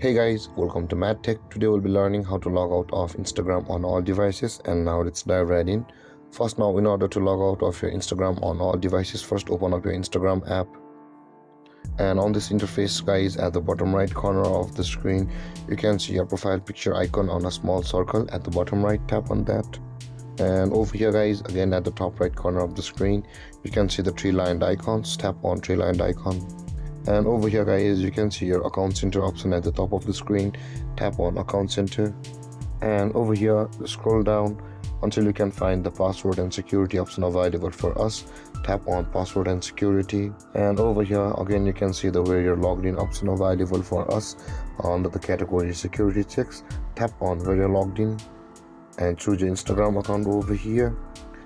Hey guys, welcome to Mad Tech. Today we'll be learning how to log out of Instagram on all devices, and now let's dive right in. First, now in order to log out of your Instagram on all devices, first open up your Instagram app, and on this interface guys, at the bottom right corner of the screen you can see your profile picture icon on a small circle at the bottom right. Tap on that, and over here guys, again at the top right corner of the screen you can see the three-lined icons. Tap on three-lined icon, and over here guys you can see your account center option at the top of the screen. Tap on account center, and over here scroll down until you can find the password and security option available for us. Tap on password and security, and over here again you can see the where you're logged in option available for us under the category security checks. Tap on where you're logged in and choose your Instagram account over here.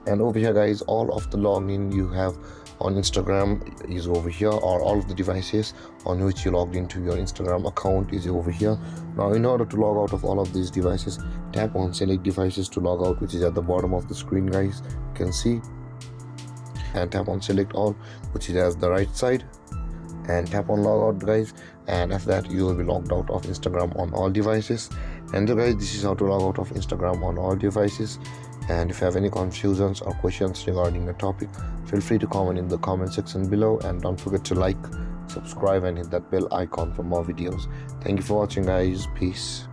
And over here guys, all of the login you have on Instagram is over here, or all of the devices on which you logged into your Instagram account is over here. Now in order to log out of all of these devices, tap on select devices to log out, which is at the bottom of the screen guys, you can see, and tap on select all, which is at the right side, and tap on logout guys, and after that you will be logged out of Instagram on all devices. And guys, this is how to log out of Instagram on all devices. And if you have any confusions or questions regarding the topic, feel free to comment in the comment section below, and don't forget to like, subscribe and hit that bell icon for more videos. Thank you for watching guys. Peace.